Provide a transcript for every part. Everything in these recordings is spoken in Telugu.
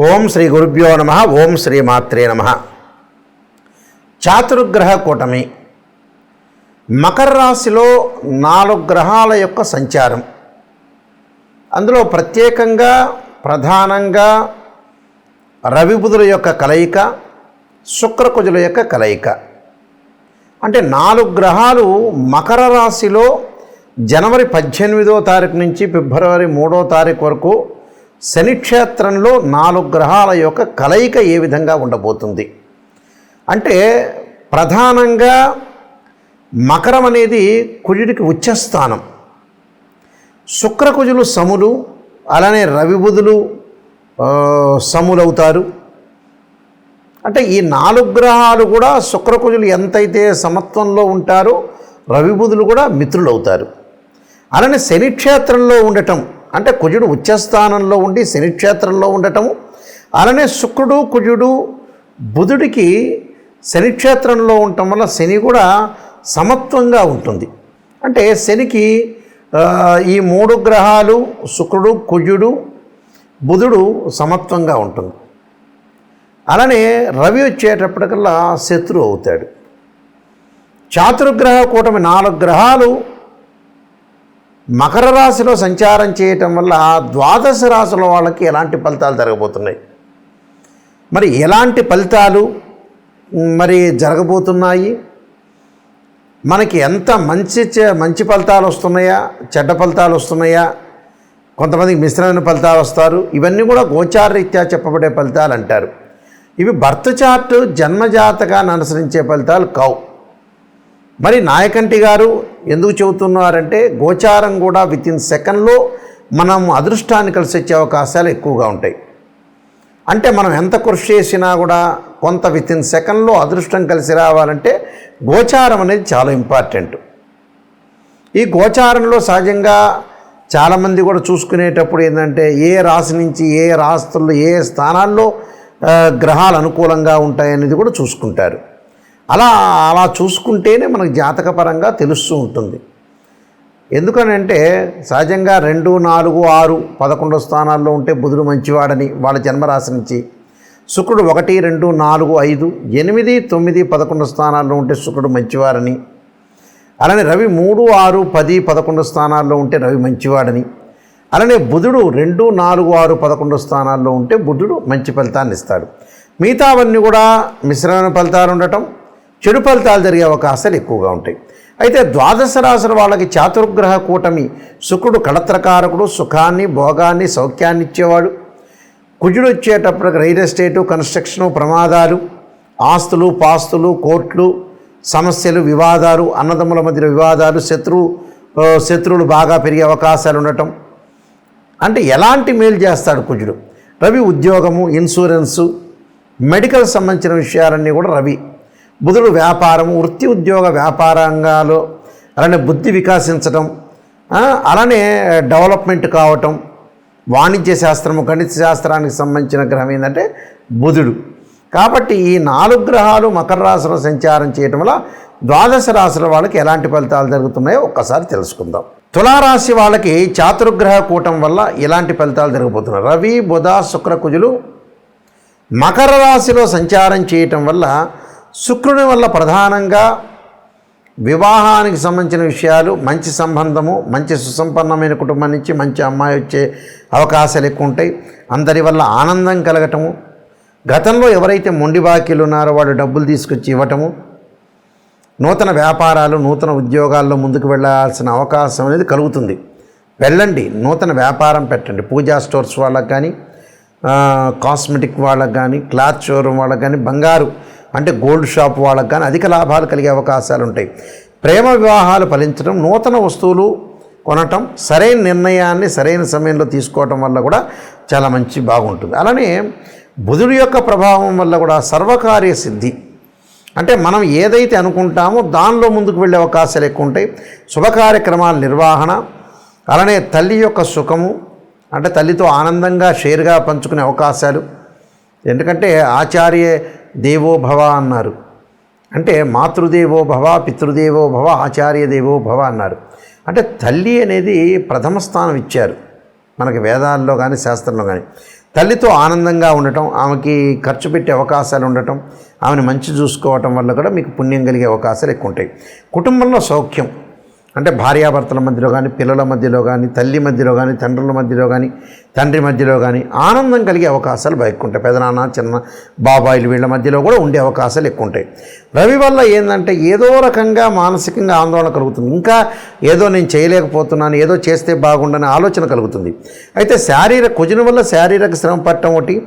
ఓం శ్రీ గురుభ్యో నమ. ఓం శ్రీ మాత్రే నమ. చాతుర్గ్రహ కూటమి మకర రాశిలో 4 గ్రహాల యొక్క సంచారం. అందులో ప్రత్యేకంగా ప్రధానంగా రవి బుధుల యొక్క కలయిక, శుక్రకుజుల యొక్క కలయిక. అంటే 4 గ్రహాలు మకర రాశిలో జనవరి 18వ తారీఖు నుంచి ఫిబ్రవరి 3వ తారీఖు వరకు శనిక్షేత్రంలో 4 గ్రహాల యొక్క కలయిక ఏ విధంగా ఉండబోతుంది అంటే, ప్రధానంగా మకరం అనేది కుజుడికి ఉచ్చస్థానం, శుక్రకుజులు సములు, అలానే రవి బుధులు సములవుతారు. అంటే ఈ 4 గ్రహాలు కూడా శుక్రకుజులు ఎంతైతే సమత్వంలో ఉంటారో రవి బుధులు కూడా మిత్రులు అవుతారు. అలానే శనిక్షేత్రంలో ఉండటం అంటే కుజుడు ఉచ్చస్థానంలో ఉండి శనిక్షేత్రంలో ఉండటము, అలానే శుక్రుడు కుజుడు బుధుడికి శనిక్షేత్రంలో ఉండటం వల్ల శని కూడా సమత్వంగా ఉంటుంది. అంటే శనికి ఈ 3 గ్రహాలు శుక్రుడు కుజుడు బుధుడు సమత్వంగా ఉంటుంది. అలానే రవి వచ్చేటప్పటికల్లా శత్రువు అవుతాడు. చాతుర్గ్రహ కూటమి 4 గ్రహాలు మకర రాశిలో సంచారం చేయటం వల్ల 12 రాశుల వాళ్ళకి ఎలాంటి ఫలితాలు జరగబోతున్నాయి, మరి ఎలాంటి ఫలితాలు మరి జరగబోతున్నాయి, మనకి ఎంత మంచి ఫలితాలు వస్తున్నాయా, చెడ్డ ఫలితాలు వస్తున్నాయా, కొంతమందికి మిశ్రమైన ఫలితాలు వస్తారు. ఇవన్నీ కూడా గోచారరీత్యా చెప్పబడే ఫలితాలు అంటారు. ఇవి బర్త్ చార్ట్ జన్మజాతకాన్ని అనుసరించే ఫలితాలు కావు. మరి నాయకంటి గారు ఎందుకు చెబుతున్నారంటే, గోచారం కూడా వితిన్ సెకండ్లో మనం అదృష్టాన్ని కలిసి వచ్చే అవకాశాలు ఎక్కువగా ఉంటాయి. అంటే మనం ఎంత కృషి చేసినా కూడా కొంత వితిన్ సెకండ్లో అదృష్టం కలిసి రావాలంటే గోచారం అనేది చాలా ఇంపార్టెంట్. ఈ గోచారంలో సహజంగా చాలామంది కూడా చూసుకునేటప్పుడు ఏంటంటే, ఏ రాశి నుంచి ఏ రాశుల్లో ఏ స్థానాల్లో గ్రహాలు అనుకూలంగా ఉంటాయనేది కూడా చూసుకుంటారు. అలా చూసుకుంటేనే మనకు జాతకపరంగా తెలుస్తూ ఉంటుంది. ఎందుకనంటే సహజంగా 2, 4, 6, 11 స్థానాల్లో ఉంటే బుధుడు మంచివాడని వాళ్ళ జన్మరాశి నుంచి, శుక్రుడు 1, 2, 4, 5, 8, 9, 11 స్థానాల్లో ఉంటే శుక్రుడు మంచివారని, అలానే రవి 3, 6, 10, 11 స్థానాల్లో ఉంటే రవి మంచివాడని, అలానే బుధుడు 2, 4, 6, 11 స్థానాల్లో ఉంటే బుధుడు మంచి ఫలితాన్ని ఇస్తాడు. మిగతావన్నీ కూడా మిశ్రమైన ఫలితాలు ఉండటం, చెడు ఫలితాలు జరిగే అవకాశాలు ఎక్కువగా ఉంటాయి. అయితే 12 రాశుల వాళ్ళకి చాతుర్గ్రహ కూటమి శుక్రుడు కళత్రకారకుడు, సుఖాన్ని భోగాన్ని సౌఖ్యాన్ని ఇచ్చేవాడు. కుజుడు వచ్చేటప్పటికి రియల్ ఎస్టేటు, కన్స్ట్రక్షను, ప్రమాదాలు, ఆస్తులు పాస్తులు, కోర్టులు, సమస్యలు, వివాదాలు, అన్నదమ్ముల మధ్య వివాదాలు, శత్రువులు బాగా పెరిగే అవకాశాలు ఉండటం. అంటే ఎలాంటి మేలు చేస్తాడు కుజుడు? రవి ఉద్యోగము, ఇన్సూరెన్సు, మెడికల్ సంబంధించిన విషయాలన్నీ కూడా రవి. బుధుడు వ్యాపారము, వృత్తి ఉద్యోగ వ్యాపార రంగాలు, అలానే బుద్ధి వికాసించడం, అలానే డెవలప్మెంట్ కావటం, వాణిజ్య శాస్త్రము, గణిత శాస్త్రానికి సంబంధించిన గ్రహం ఏంటంటే బుధుడు. కాబట్టి ఈ 4 గ్రహాలు మకర రాశిలో సంచారం చేయటం వల్ల 12 రాశుల వాళ్ళకి ఎలాంటి ఫలితాలు జరుగుతున్నాయో ఒక్కసారి తెలుసుకుందాం. తులారాశి వాళ్ళకి చాతుర్గ్రహ కూటం వల్ల ఎలాంటి ఫలితాలు జరగబోతున్నాయి? రవి బుధ శుక్ర కుజులు మకర రాశిలో సంచారం చేయటం వల్ల శుక్రుని వల్ల ప్రధానంగా వివాహానికి సంబంధించిన విషయాలు, మంచి సంబంధము, మంచి సుసంపన్నమైన కుటుంబం నుంచి మంచి అమ్మాయి వచ్చే అవకాశాలు ఎక్కువ ఉంటాయి. అందరి వల్ల ఆనందం కలగటము, గతంలో ఎవరైతే మొండి బాకీలు ఉన్నారో వాడు డబ్బులు తీసుకొచ్చి ఇవ్వటము, నూతన వ్యాపారాలు, నూతన ఉద్యోగాల్లో ముందుకు వెళ్ళాల్సిన అవకాశం అనేది కలుగుతుంది. వెళ్ళండి, నూతన వ్యాపారం పెట్టండి. పూజా స్టోర్స్ వాళ్ళకి కానీ, కాస్మెటిక్ వాళ్ళకి కానీ, క్లాత్ షోరూమ్ వాళ్ళకి కానీ, బంగారు అంటే గోల్డ్ షాప్ వాళ్ళకి కానీ అధిక లాభాలు కలిగే అవకాశాలు ఉంటాయి. ప్రేమ వివాహాలు ఫలించడం, నూతన వస్తువులు కొనటం, సరైన నిర్ణయాన్ని సరైన సమయంలో తీసుకోవటం వల్ల కూడా చాలా బాగుంటుంది. అలానే బుధుడి యొక్క ప్రభావం వల్ల కూడా సర్వకార్య సిద్ధి, అంటే మనం ఏదైతే అనుకుంటామో దానిలో ముందుకు వెళ్ళే అవకాశాలు ఎక్కువ ఉంటాయి. శుభకార్యక్రమాల నిర్వహణ, అలానే తల్లి యొక్క సుఖము, అంటే తల్లితో ఆనందంగా షేర్గా పంచుకునే అవకాశాలు. ఎందుకంటే ఆచార్య దేవో భవ అన్నారు, అంటే మాతృదేవో భవ, పితృదేవో భవ, ఆచార్య దేవో భవ అన్నారు. అంటే తల్లి అనేది ప్రథమ స్థానం ఇచ్చారు మనకి వేదాల్లో కానీ శాస్త్రంలో కానీ. తల్లితో ఆనందంగా ఉండటం, ఆమెకి ఖర్చు పెట్టే అవకాశాలు ఉండటం, ఆమెను మంచి చూసుకోవటం వల్ల కూడా మీకు పుణ్యం కలిగే అవకాశాలు ఎక్కువ ఉంటాయి. కుటుంబంలో సౌఖ్యం అంటే భార్యాభర్తల మధ్యలో కానీ, పిల్లల మధ్యలో కానీ, తల్లి మధ్యలో కానీ, తండ్రుల మధ్యలో కానీ, తండ్రి మధ్యలో కానీ ఆనందం కలిగే అవకాశాలు ఎక్కువ ఉంటాయి. పెదనాన్న, చిన్న బాబాయిలు వీళ్ళ మధ్యలో కూడా ఉండే అవకాశాలు ఎక్కువ ఉంటాయి. రవి వల్ల ఏంటంటే ఏదో రకంగా మానసికంగా ఆందోళన కలుగుతుంది. ఇంకా ఏదో నేను చేయలేకపోతున్నాను, ఏదో చేస్తే బాగుండని ఆలోచన కలుగుతుంది. అయితే కుజుని వల్ల శారీరక శ్రమ పట్టడం ఒకటి,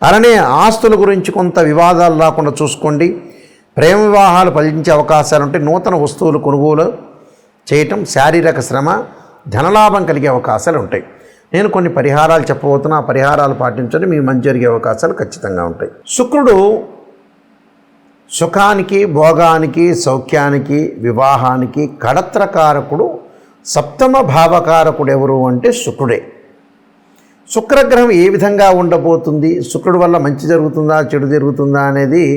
అలానే ఆస్తుల గురించి కొంత వివాదాలు రాకుండా చూసుకోండి. ప్రేమ వివాహాలు ఫలించే అవకాశాలు ఉంటాయి. నూతన వస్తువులు కొనుగోలు చేయటం, శారీరక శ్రమ, ధనలాభం కలిగే అవకాశాలు ఉంటాయి. నేను కొన్ని పరిహారాలు చెప్పబోతున్నా, ఆ పరిహారాలు పాటించండి, మీకు మంచి జరిగే అవకాశాలు ఖచ్చితంగా ఉంటాయి. శుక్రుడు సుఖానికి, భోగానికి, సౌఖ్యానికి, వివాహానికి కడత్రకారకుడు. సప్తమ భావకారకుడు ఎవరు అంటే శుక్రుడే. శుక్రగ్రహం ఏ విధంగా ఉండబోతుంది, శుక్రుడు వల్ల మంచి జరుగుతుందా చెడు జరుగుతుందా అనేది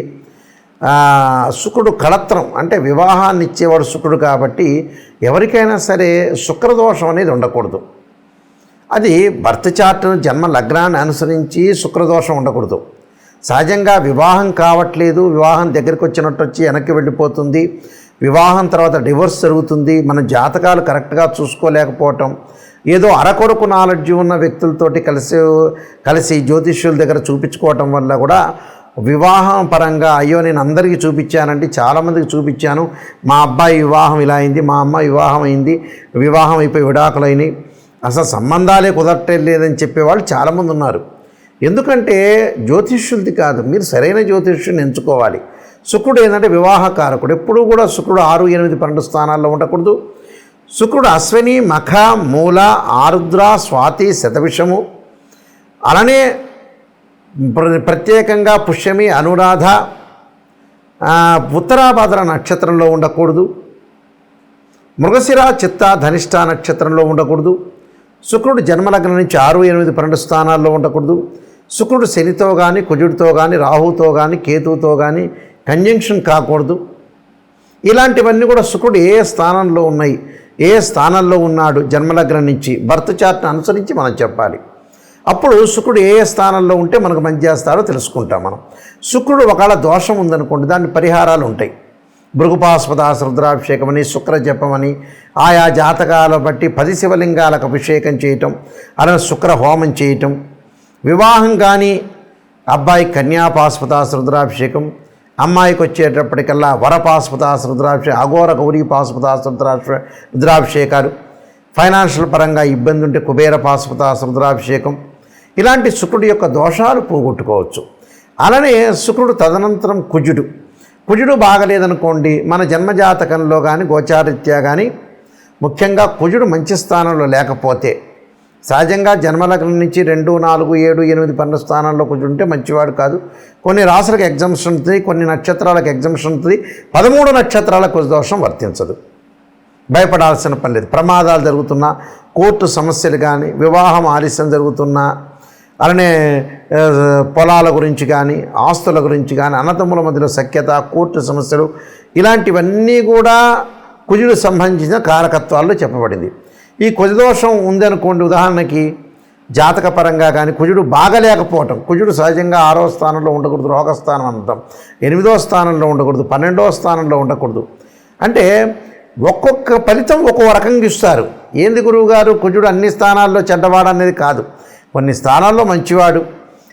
శుక్రుడు కళత్రం అంటే వివాహాన్ని ఇచ్చేవాడు శుక్రుడు కాబట్టి ఎవరికైనా సరే శుక్రదోషం అనేది ఉండకూడదు. అది బర్త్ చార్ట్ను జన్మ లగ్నాన్ని అనుసరించి శుక్రదోషం ఉండకూడదు. సహజంగా వివాహం కావట్లేదు, వివాహం దగ్గరికి వచ్చినట్టు వచ్చి వెనక్కి వెళ్ళిపోతుంది, వివాహం తర్వాత డివోర్స్ జరుగుతుంది, మన జాతకాలు కరెక్ట్గా చూసుకోలేకపోవటం, ఏదో అరకొరకు నాలెడ్జ్ ఉన్న వ్యక్తులతోటి కలిసి జ్యోతిష్యుల దగ్గర చూపించుకోవటం వల్ల కూడా వివాహం పరంగా అయ్యో నేను అందరికీ చూపించానంటే చాలామందికి చూపించాను, మా అబ్బాయి వివాహం ఇలా అయింది, మా అమ్మాయి వివాహం అయింది, వివాహం అయిపోయి విడాకులైనవి, అసలు సంబంధాలే కుదరట్లేదని చెప్పేవాళ్ళు చాలామంది ఉన్నారు. ఎందుకంటే జ్యోతిష్యులది కాదు, మీరు సరైన జ్యోతిష్యుని ఎంచుకోవాలి. శుక్రుడు ఏంటంటే వివాహకారకుడు. ఎప్పుడూ కూడా శుక్రుడు 6, 8, 12 స్థానాల్లో ఉండకూడదు. శుక్రుడు అశ్విని, మఖ, మూల, ఆరుద్ర, స్వాతి, శతభిషము, అలానే ప్రత్యేకంగా పుష్యమి, అనురాధ, ఉత్తరాభాద్ర నక్షత్రంలో ఉండకూడదు. మృగశిర, చిత్త, ధనిష్ట నక్షత్రంలో ఉండకూడదు. శుక్రుడు జన్మలగ్నం నుంచి 6, 8, 12 స్థానాల్లో ఉండకూడదు. శుక్రుడు శనితో కానీ, కుజుడితో కానీ, రాహుతో కానీ, కేతువుతో కానీ కంజంక్షన్ కాకూడదు. ఇలాంటివన్నీ కూడా శుక్రుడు ఏ స్థానంలో ఉన్నాయి, ఏ స్థానంలో ఉన్నాడు జన్మలగ్నం నుంచి బర్త్ చార్ట్ని అనుసరించి మనం చెప్పాలి. అప్పుడు శుక్రుడు ఏ స్థానంలో ఉంటే మనకు మంచి చేస్తాడో తెలుసుకుంటాం మనం. శుక్రుడు ఒకవేళ దోషం ఉందనుకోండి, దాని పరిహారాలు ఉంటాయి. భృగుపాస్పదాస రుద్రాభిషేకమని, శుక్ర జపమని, ఆయా జాతకాల బట్టి 10 శివలింగాలకు అభిషేకం చేయటం, అలానే శుక్ర హోమం చేయటం. వివాహం కానీ అబ్బాయి కన్యాపాస్పదాస రుద్రాభిషేకం, అమ్మాయికి వచ్చేటప్పటికల్లా వరపాస్పదాస రుద్రాభిషేకం, అఘోర గౌరీ పాస్పదాస రుద్రాభిషేకాలు. ఫైనాన్షియల్ పరంగా ఇబ్బంది ఉంటే కుబేర పాస్పదాస రుద్రాభిషేకం. ఇలాంటి శుక్రుడి యొక్క దోషాలు పోగొట్టుకోవచ్చు. అలానే శుక్రుడు తదనంతరం కుజుడు బాగలేదనుకోండి, మన జన్మజాతకంలో కానీ గోచారీత్యా కానీ ముఖ్యంగా కుజుడు మంచి స్థానంలో లేకపోతే, సహజంగా జన్మలగ్నం నుంచి 2, 4, 7, 8, 12 స్థానాల్లో కుజుడు ఉంటే మంచివాడు కాదు. కొన్ని రాసులకు ఎగ్జామ్షన్ ఉంటుంది, కొన్ని నక్షత్రాలకు ఎగ్జామ్షన్ ఉంటుంది. 13 నక్షత్రాలకు కుజ దోషం వర్తించదు. భయపడాల్సిన పని లేదు. ప్రమాదాలు జరుగుతున్నా, కోర్టు సమస్యలు కానీ, వివాహం ఆలస్యం జరుగుతున్నా, అలానే పొలాల గురించి కానీ, ఆస్తుల గురించి కానీ, అన్నదమ్ముల మధ్యలో సఖ్యత, కోర్టు సమస్యలు, ఇలాంటివన్నీ కూడా కుజుడు సంబంధించిన కారకత్వాల్లో చెప్పబడింది. ఈ కుజదోషం ఉందనుకోండి, ఉదాహరణకి జాతకపరంగా కానీ కుజుడు బాగలేకపోవటం, కుజుడు సహజంగా 6వ స్థానంలో ఉండకూడదు, రోగస్థానం అంటాం, 8వ స్థానంలో ఉండకూడదు, 12వ స్థానంలో ఉండకూడదు. అంటే ఒక్కొక్క ఫలితం ఒక్కో రకంగా ఇస్తారు. ఏంది గురువుగారు కుజుడు అన్ని స్థానాల్లో చెడ్డవాడు అనేది కాదు. కొన్ని స్థానాల్లో మంచివాడు,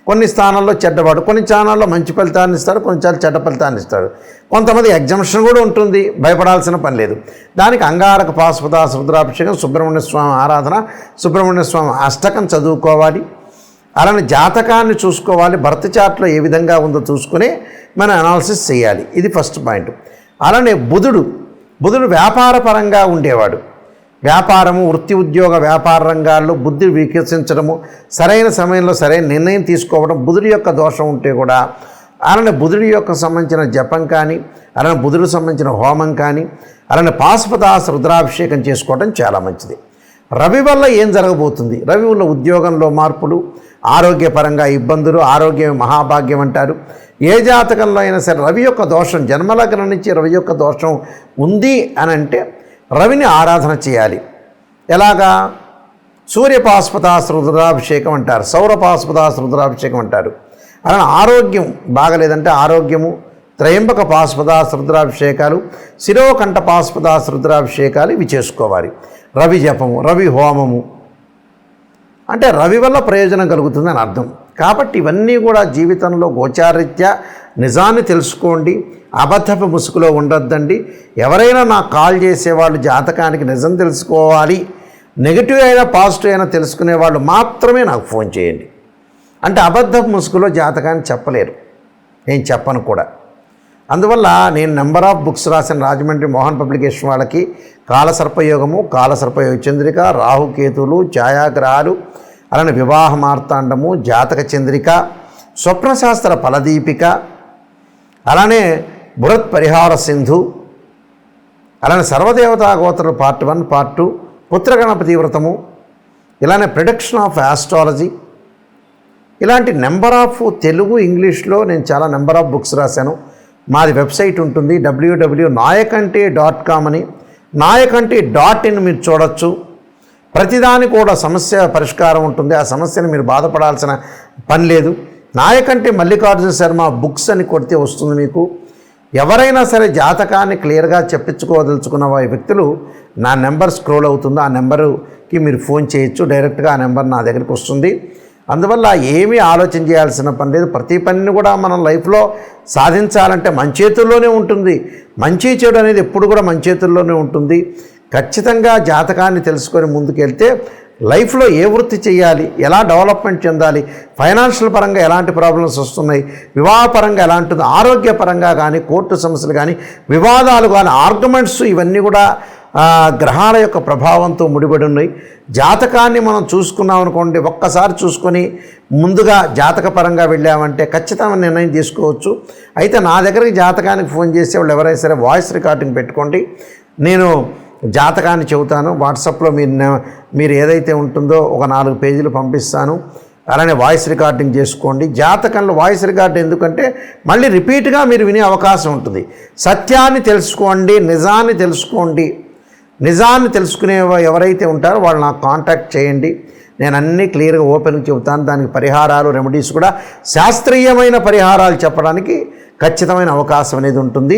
కొన్ని స్థానాల్లో చెడ్డవాడు, కొన్ని స్థానాల్లో మంచి ఫలితాన్ని ఇస్తాడు, కొన్నిసార్లు చెడ్డ ఫలితాన్ని ఇస్తాడు. కొంతమంది ఎగ్జామ్షన్ కూడా ఉంటుంది, భయపడాల్సిన పని లేదు. దానికి అంగారక పాశుపతాస రుద్రాభిషేకం, సుబ్రహ్మణ్య స్వామి ఆరాధన, సుబ్రహ్మణ్య స్వామి అష్టకం చదువుకోవాలి. అలానే జాతకాన్ని చూసుకోవాలి, బర్త్ చార్ట్లో ఏ విధంగా ఉందో చూసుకుని మనం అనాలిసిస్ చేయాలి. ఇది ఫస్ట్ పాయింట్. అలానే బుధుడు వ్యాపారపరంగా ఉండేవాడు. వ్యాపారము, వృత్తి, ఉద్యోగ, వ్యాపార రంగాల్లో బుద్ధి వికసించడము, సరైన సమయంలో సరైన నిర్ణయం తీసుకోవడం. బుధుడి యొక్క దోషం ఉంటే కూడా అలానే బుధుడి యొక్క సంబంధించిన జపం కానీ, అలానే బుధుడికి సంబంధించిన హోమం కానీ, అలానే పాశుపతాస రుద్రాభిషేకం చేసుకోవడం చాలా మంచిది. రవి వల్ల ఏం జరగబోతుంది? రవి వల్ల ఉద్యోగంలో మార్పులు, ఆరోగ్యపరంగా ఇబ్బందులు. ఆరోగ్యం మహాభాగ్యం అంటారు. ఏ జాతకంలో అయినా సరే రవి యొక్క దోషం, జన్మలగ్నం నుంచి రవి యొక్క దోషం ఉంది అని అంటే రవిని ఆరాధన చేయాలి. ఎలాగా? సూర్యపాశుపతాస్త్ర రుద్రాభిషేకం అంటారు, సౌరపాశుపతాస్త్ర రుద్రాభిషేకం అంటారు. అలానే ఆరోగ్యం బాగలేదంటే ఆరోగ్యము త్రయంబక పాశుపతాస్త్ర రుద్రాభిషేకాలు, శిరోకంఠ పాశుపతాస్త్ర రుద్రాభిషేకాలు ఇవి చేసుకోవాలి. రవి జపము, రవి హోమము అంటే రవి వల్ల ప్రయోజనం కలుగుతుందని అర్థం. కాబట్టి ఇవన్నీ కూడా జీవితంలో గోచారీత్యా నిజాన్ని తెలుసుకోండి, అబద్ధపు ముసుగులో ఉండొద్దండి. ఎవరైనా నాకు కాల్ చేసేవాళ్ళు జాతకానికి నిజం తెలుసుకోవాలి, నెగిటివ్ అయినా పాజిటివ్ అయినా తెలుసుకునే వాళ్ళు మాత్రమే నాకు ఫోన్ చేయండి. అంటే అబద్ధపు ముసుగులో జాతకాన్ని చెప్పలేరు, నేను చెప్పను కూడా. అందువల్ల నేను నెంబర్ ఆఫ్ బుక్స్ రాసిన రాజమండ్రి మోహన్ పబ్లికేషన్ వాళ్ళకి కాలసర్పయోగము, కాలసర్పయోగ చంద్రిక, రాహుకేతువులు, ఛాయాగ్రహాలు, అలానే వివాహ మార్తాండము, జాతక చంద్రిక, స్వప్నశాస్త్ర ఫలదీపిక, అలానే బృహత్ పరిహార సింధు, అలానే సర్వదేవతా గోత్ర పార్ట్ 1, పార్ట్ 2, పుత్రగణపతి వ్రతము, ఇలానే ప్రిడిక్షన్ ఆఫ్ ఆస్ట్రాలజీ, ఇలాంటి నెంబర్ ఆఫ్ తెలుగు ఇంగ్లీష్లో నేను చాలా నెంబర్ ఆఫ్ బుక్స్ రాశాను. మాది వెబ్సైట్ ఉంటుంది www.nayakanti.com అని, nayakanti.in మీరు చూడొచ్చు. ప్రతిదాని కూడా సమస్య పరిష్కారం ఉంటుంది, ఆ సమస్యను మీరు బాధపడాల్సిన పని లేదు. నాయకంటి మల్లికార్జున శర్మ బుక్స్ అని కొడితే వస్తుంది మీకు. ఎవరైనా సరే జాతకాన్ని క్లియర్గా చెప్పించుకోదలుచుకున్న వ్యక్తులు నా నెంబర్ స్క్రోల్ అవుతుందో ఆ నెంబర్కి మీరు ఫోన్ చేయొచ్చు, డైరెక్ట్గా ఆ నెంబర్ నా దగ్గరికి వస్తుంది. అందువల్ల ఏమీ ఆలోచన చేయాల్సిన పని లేదు. ప్రతి పనిని కూడా మనం లైఫ్లో సాధించాలంటే మన చేతుల్లోనే ఉంటుంది. మంచి చెడు అనేది ఎప్పుడు కూడా మన చేతుల్లోనే ఉంటుంది. ఖచ్చితంగా జాతకాన్ని తెలుసుకొని ముందుకెళ్తే లైఫ్లో ఏ వృత్తి చేయాలి, ఎలా డెవలప్మెంట్ చెందాలి, ఫైనాన్షియల్ పరంగా ఎలాంటి ప్రాబ్లమ్స్ వస్తున్నాయి, వివాహపరంగా ఎలాంటిది, ఆరోగ్యపరంగా కానీ, కోర్టు సమస్యలు కానీ, వివాదాలు కానీ, ఆర్గ్యుమెంట్స్ ఇవన్నీ కూడా గ్రహాల యొక్క ప్రభావంతో ముడిపడి ఉన్నాయి. జాతకాన్ని మనం చూసుకున్నాం అనుకోండి, ఒక్కసారి చూసుకొని ముందుగా జాతకపరంగా వెళ్ళామంటే ఖచ్చితమైన నిర్ణయం తీసుకోవచ్చు. అయితే నా దగ్గరికి జాతకానికి ఫోన్ చేసేవాళ్ళు ఎవరైనా సరే వాయిస్ రికార్డింగ్ పెట్టుకోండి, నేను జాతకాన్ని చెబుతాను. వాట్సాప్లో మీరు ఏదైతే ఉంటుందో ఒక 4 పేజీలు పంపిస్తాను, అలానే వాయిస్ రికార్డింగ్ చేసుకోండి. జాతకంలో వాయిస్ రికార్డ్ ఎందుకంటే మళ్ళీ రిపీట్గా మీరు వినే అవకాశం ఉంటుంది. సత్యాన్ని తెలుసుకోండి, నిజాన్ని తెలుసుకోండి. నిజాన్ని తెలుసుకునే ఎవరైతే ఉంటారో వాళ్ళు నాకు కాంటాక్ట్ చేయండి, నేను అన్నీ క్లియర్గా ఓపెన్గా చెబుతాను. దానికి పరిహారాలు, రెమెడీస్ కూడా శాస్త్రీయమైన పరిహారాలు చెప్పడానికి ఖచ్చితమైన అవకాశం అనేది ఉంటుంది.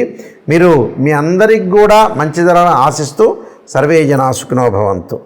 మీరు మీ అందరికి కూడా మంచి జరగాలని ఆశిస్తూ సర్వే జనా సుఖినో భవంతు.